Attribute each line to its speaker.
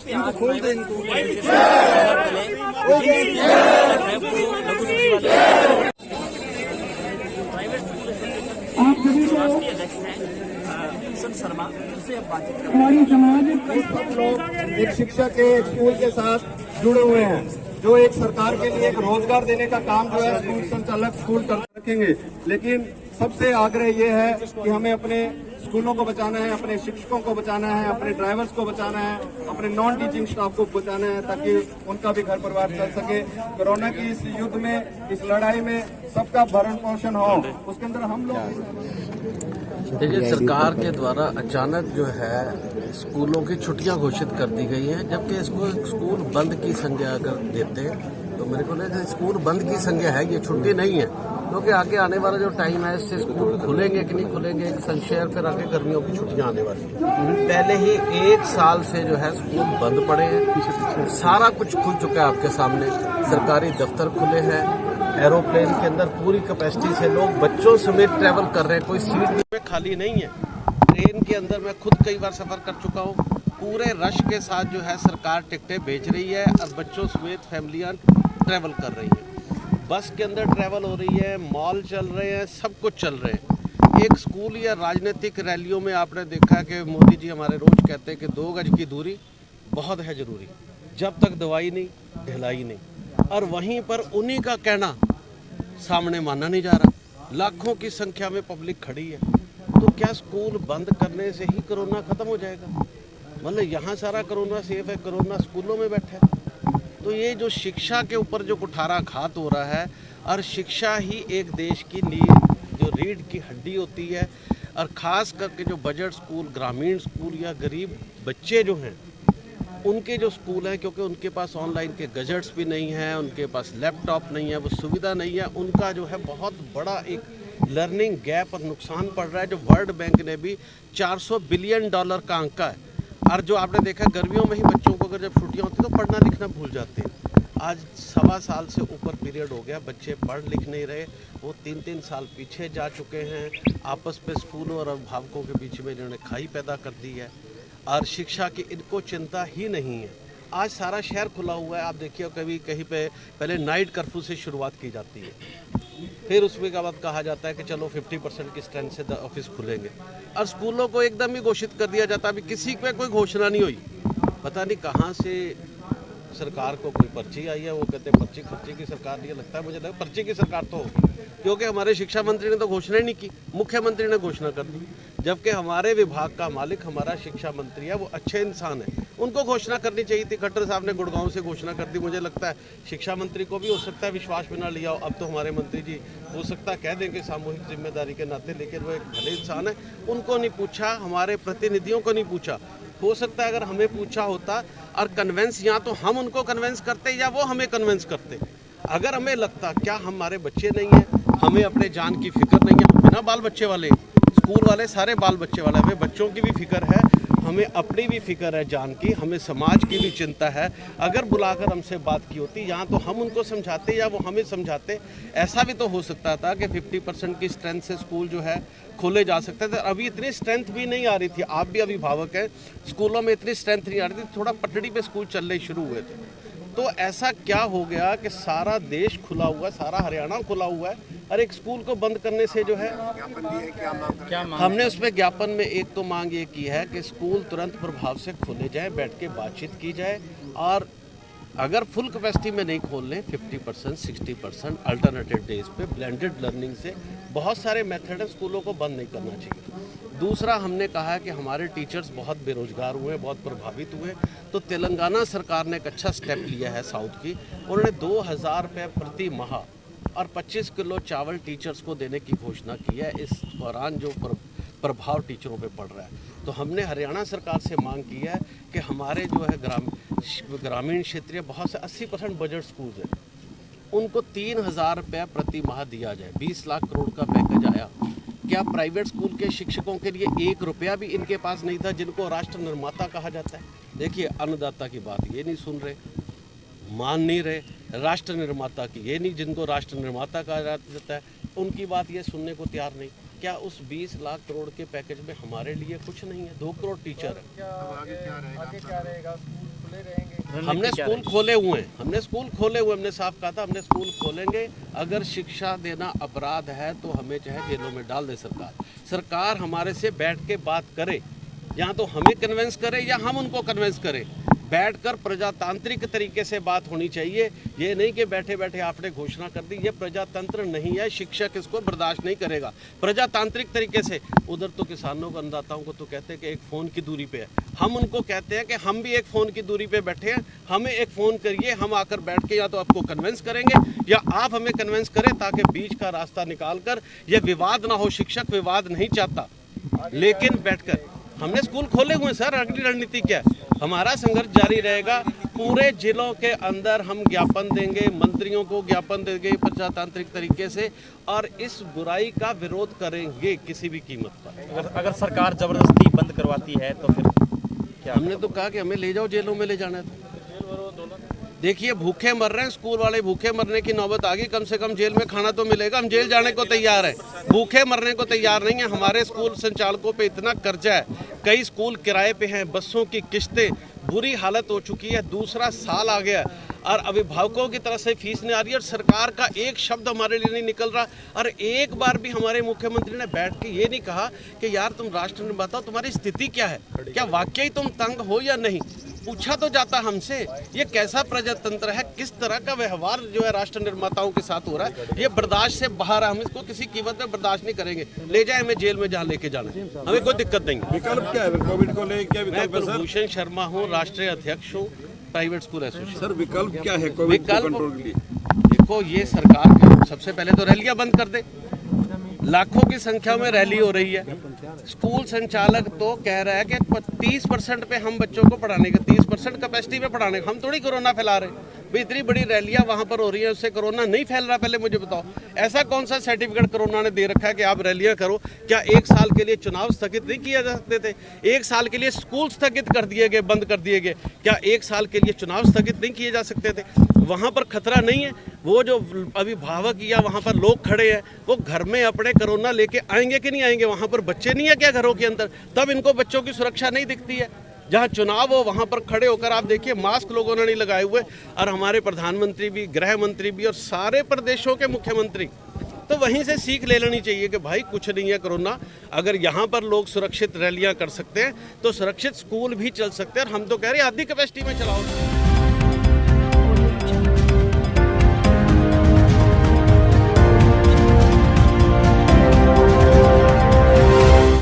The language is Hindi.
Speaker 1: इनको खोल दे इनको।
Speaker 2: आप सभी को हमारी समाज
Speaker 3: सब लोग एक शिक्षक एक स्कूल के साथ जुड़े हुए हैं, जो एक सरकार के लिए एक रोजगार देने का काम जो है स्कूल संचालक स्कूल कर रखेंगे। लेकिन सबसे आग्रह ये है कि हमें अपने स्कूलों को बचाना है, अपने शिक्षकों को बचाना है, अपने ड्राइवर्स को बचाना है, अपने नॉन टीचिंग स्टाफ को बचाना है, ताकि उनका भी घर परिवार चल सके। कोरोना की इस युद्ध में, इस लड़ाई में सबका भरण पोषण हो, उसके अंदर हम लोग।
Speaker 4: देखिए, सरकार के द्वारा अचानक जो है स्कूलों की छुट्टियां घोषित कर दी गई हैं, जबकि इसको स्कूल बंद की संज्ञा अगर देते तो मेरे को लगता है स्कूल बंद की संज्ञा है, ये छुट्टी नहीं है। क्योंकि आगे आने वाला जो टाइम है इससे स्कूल खुलेंगे कि नहीं खुलेंगे एक संशय, फिर आगे गर्मियों की छुट्टियां आने वाली हैं। पहले ही 1 साल से जो है स्कूल बंद पड़े हैं, सारा कुछ खुल चुका है आपके सामने। सरकारी दफ्तर खुले हैं, एरोप्लेन के अंदर पूरी कैपेसिटी से लोग बच्चों समेत ट्रैवल कर रहे हैं, कोई सीट में खाली नहीं है। ट्रेन के अंदर मैं खुद कई बार सफर कर चुका हूँ, पूरे रश के साथ जो है सरकार टिकटें बेच रही है और बच्चों समेत फैमिलियां ट्रैवल कर रही हैं। बस के अंदर ट्रैवल हो रही है, मॉल चल रहे हैं, सब कुछ चल रहे हैं। एक स्कूल या राजनीतिक रैलियों में आपने देखा कि मोदी जी हमारे रोज कहते हैं कि 2 गज की दूरी बहुत है जरूरी, जब तक दवाई नहीं ढिलाई नहीं। और वहीं पर उन्हीं का कहना सामने माना नहीं जा रहा। लाखों की संख्या में पब्लिक खड़ी है, तो क्या स्कूल बंद करने से ही कोरोना खत्म हो जाएगा? मतलब यहाँ सारा कोरोना सेफ है, कोरोना स्कूलों में बैठा है। तो ये जो शिक्षा के ऊपर जो कुठाराघात हो रहा है, और शिक्षा ही एक देश की नींव, जो रीढ़ की हड्डी होती है, और ख़ास करके जो बजट स्कूल, ग्रामीण स्कूल या गरीब बच्चे जो हैं उनके जो स्कूल हैं, क्योंकि उनके पास ऑनलाइन के गैजेट्स भी नहीं हैं, उनके पास लैपटॉप नहीं है, वो सुविधा नहीं है, उनका जो है बहुत बड़ा एक लर्निंग गैप और नुकसान पड़ रहा है, जो वर्ल्ड बैंक ने भी $400 बिलियन का आंका है। और जो आपने देखा गर्मियों में ही बच्चों को अगर जब छुट्टियां होती तो पढ़ना लिखना भूल जाते हैं। आज 1.25 साल से ऊपर पीरियड हो गया, बच्चे पढ़ लिख नहीं रहे, वो 3-3 साल पीछे जा चुके हैं। आपस में स्कूलों और अभिभावकों के बीच में इन्होंने खाई पैदा कर दी है, और शिक्षा की इनको चिंता ही नहीं है। आज सारा शहर खुला हुआ है, आप देखिए कभी कहीं पे पहले नाइट कर्फ्यू से शुरुआत की जाती है, फिर उसके बाद कहा जाता है कि चलो 50% की स्ट्रेंथ से ऑफिस खुलेंगे, और स्कूलों को एकदम ही घोषित कर दिया जाता है। अभी किसी पे कोई घोषणा नहीं हुई, पता नहीं कहाँ से सरकार को कोई पर्ची आई है। वो कहते हैं पर्ची खर्ची की सरकार नहीं, लगता है मुझे लगा पर्ची की सरकार तो होगी, क्योंकि हमारे शिक्षा मंत्री ने तो घोषणा ही नहीं की, मुख्यमंत्री ने घोषणा कर दी। जबकि हमारे विभाग का मालिक हमारा शिक्षा मंत्री है, वो अच्छे इंसान है, उनको घोषणा करनी चाहिए थी। खट्टर साहब ने गुड़गांव से घोषणा कर दी। मुझे लगता है शिक्षा मंत्री को भी हो सकता है विश्वास में ना लिया हो। अब तो हमारे मंत्री जी हो सकता है कह देंगे सामूहिक जिम्मेदारी के नाते, लेकिन वो एक भले इंसान है, उनको नहीं पूछा, हमारे प्रतिनिधियों को नहीं पूछा। हो सकता है अगर हमें पूछा होता और कन्वेंस, या तो हम उनको कन्वेंस करते या वो हमें कन्वेंस करते। अगर हमें लगता क्या हमारे बच्चे नहीं हैं, हमें अपने जान की फिक्र नहीं है, बिना बाल बच्चे वाले, स्कूल वाले सारे बाल बच्चे वाले, हमें बच्चों की भी फिक्र है, हमें अपनी भी फिक्र है जान की, हमें समाज की भी चिंता है। अगर बुलाकर हमसे बात की होती, यहाँ तो हम उनको समझाते या वो हमें समझाते। ऐसा भी तो हो सकता था कि 50% की स्ट्रेंथ से स्कूल जो है खोले जा सकते थे। अभी इतनी स्ट्रेंथ भी नहीं आ रही थी, आप भी अभिभावक हैं, स्कूलों में इतनी स्ट्रेंथ नहीं आ रही थी, थोड़ा पटड़ी पे स्कूल चलने शुरू हुए थे। तो ऐसा क्या हो गया कि सारा देश खुला हुआ, सारा हरियाणा खुला हुआ है, और एक स्कूल को बंद करने से जो है क्या हमने उसमें ज्ञापन में एक तो मांग ये की है कि स्कूल तुरंत प्रभाव से खोले जाए, बैठ के बातचीत की जाए, और अगर फुल कैपेसिटी में नहीं खोल लें 50%, 60% अल्टरनेटिव डेज पे ब्लेंडेड लर्निंग से बहुत सारे मेथड है, स्कूलों को बंद नहीं करना चाहिए। दूसरा हमने कहा है कि हमारे टीचर्स बहुत बेरोजगार हुए, बहुत प्रभावित हुए, तो तेलंगाना सरकार ने एक अच्छा स्टेप लिया है साउथ की, उन्होंने 2000 रुपये प्रति माह और 25 किलो चावल टीचर्स को देने की घोषणा की है इस दौरान जो प्रभाव टीचरों पे पड़ रहा है। तो हमने हरियाणा सरकार से मांग की है कि हमारे जो है ग्रामीण क्षेत्रीय बहुत से 80% बजट स्कूल हैं, उनको 3000 रुपये प्रति माह दिया जाए। 20 लाख करोड़ का पैकेज आया। क्या प्राइवेट स्कूल के शिक्षकों के लिए 1 रुपया भी इनके पास नहीं था, जिनको राष्ट्र निर्माता कहा जाता है? देखिए, अन्नदाता की बात ये नहीं सुन रहे, मान नहीं रहे, राष्ट्र निर्माता की ये नहीं, जिनको राष्ट्र निर्माता कहा जाता है उनकी बात ये सुनने को तैयार नहीं। क्या उस 20 लाख करोड़ के पैकेज में हमारे लिए कुछ नहीं है? 2 करोड़ टीचर है।
Speaker 3: आगे क्या रहेगा? स्कूल खुले रहेंगे?
Speaker 4: हमने स्कूल खोले हुए हैं, हमने साफ कहा था हमने स्कूल खोलेंगे। अगर शिक्षा देना अपराध है तो हमें चाहे जेलों में डाल दे सरकार हमारे से बैठ के बात करे, या तो हमें कन्विंस करे या हम उनको कन्विंस करें। बैठकर प्रजातांत्रिक तरीके से बात होनी चाहिए। ये नहीं कि बैठे बैठे आपने घोषणा कर दी, ये प्रजातंत्र नहीं है। शिक्षक इसको बर्दाश्त नहीं करेगा। प्रजातांत्रिक तरीके से उधर तो किसानों को, अन्नदाताओं को तो कहते हैं कि एक फ़ोन की दूरी पे है, हम उनको कहते हैं कि हम भी एक फ़ोन की दूरी पे बैठे हैं, हमें एक फ़ोन करिए, हम आकर बैठ के या तो आपको कन्विंस करेंगे या आप हमें कन्विंस करें, ताकि बीच का रास्ता निकाल कर ये विवाद ना हो। शिक्षक विवाद नहीं चाहता, लेकिन बैठकर हमने स्कूल खोले हुए सर। अगली रणनीति क्या है? हमारा संघर्ष जारी रहेगा। पूरे जिलों के अंदर हम ज्ञापन देंगे, मंत्रियों को ज्ञापन देंगे प्रजातांत्रिक तरीके से, और इस बुराई का विरोध करेंगे किसी भी कीमत पर।
Speaker 2: अगर सरकार जबरदस्ती बंद करवाती है तो फिर क्या?
Speaker 4: हमने तो कहा कि हमें ले जाओ, जेलों में ले जाना है। देखिए भूखे मर रहे हैं, स्कूल वाले भूखे मरने की नौबत आ गई। कम से कम जेल में खाना तो मिलेगा। हम जेल जाने को तैयार हैं, भूखे मरने को तैयार नहीं है। हमारे स्कूल संचालकों पे इतना कर्जा है, कई स्कूल किराए पे हैं, बसों की किस्तें, बुरी हालत हो चुकी है। दूसरा साल आ गया और अभिभावकों की तरफ से फीस नहीं आ रही, और सरकार का एक शब्द हमारे लिए नहीं निकल रहा। और एक बार भी हमारे मुख्यमंत्री ने बैठ के ये नहीं कहा कि यार तुम राष्ट्र निर्माता बताओ तुम्हारी स्थिति क्या है, क्या वाकई तुम तंग हो या नहीं। पूछा तो जाता हमसे। ये कैसा प्रजातंत्र है, किस तरह का व्यवहार जो है राष्ट्र निर्माताओं के साथ हो रहा है, ये बर्दाश्त से बाहर है। हम इसको किसी कीमत पे बर्दाश्त नहीं करेंगे। ले जाए हमें जेल में, जहाँ लेके जाना, हमें कोई दिक्कत नहीं।
Speaker 1: विकल्प क्या है कोविड को लेकर? क्या
Speaker 4: मैं
Speaker 1: विकल्प है सर?
Speaker 4: कुलभूषण शर्मा हूँ, राष्ट्रीय अध्यक्ष हूँ प्राइवेट स्कूल एसोसिएशन।
Speaker 1: सर विकल्प क्या है कोविड को कंट्रोल के लिए?
Speaker 4: देखो ये सरकार सबसे पहले तो रैलियां बंद कर दे। लाखों की संख्या में रैली हो रही है। स्कूल संचालक तो कह रहा है कि 30% पे हम बच्चों को पढ़ाने का, 30% कैपेसिटी पे पढ़ाने का। हम थोड़ी कोरोना फैला रहे भाई। इतनी बड़ी रैलियां वहां पर हो रही है, उससे कोरोना नहीं फैल रहा। पहले मुझे बताओ, ऐसा कौन सा सर्टिफिकेट कोरोना ने दे रखा है कि आप रैलियां करो? क्या 1 साल के लिए चुनाव स्थगित नहीं किया जा सकते थे? 1 साल के लिए स्कूल स्थगित कर दिए गए, बंद कर दिए गए। क्या 1 साल के लिए चुनाव स्थगित नहीं किए जा सकते थे? वहाँ पर खतरा नहीं है? वो जो अभिभावक या वहाँ पर लोग खड़े हैं, वो घर में अपने कोरोना लेके आएंगे कि नहीं आएंगे? वहाँ पर बच्चे नहीं है क्या घरों के अंदर? तब इनको बच्चों की सुरक्षा नहीं दिखती है। जहाँ चुनाव हो वहाँ पर खड़े होकर आप देखिए, मास्क लोगों ने नहीं लगाए हुए, और हमारे प्रधानमंत्री भी, गृह मंत्री भी, और सारे प्रदेशों के मुख्यमंत्री। तो वहीं से सीख ले लेनी चाहिए कि भाई कुछ नहीं है कोरोना। अगर यहाँ पर लोग सुरक्षित रैलियाँ कर सकते हैं तो सुरक्षित स्कूल भी चल सकते हैं। और हम तो कह रहे हैं आधी कैपेसिटी में चलाओ।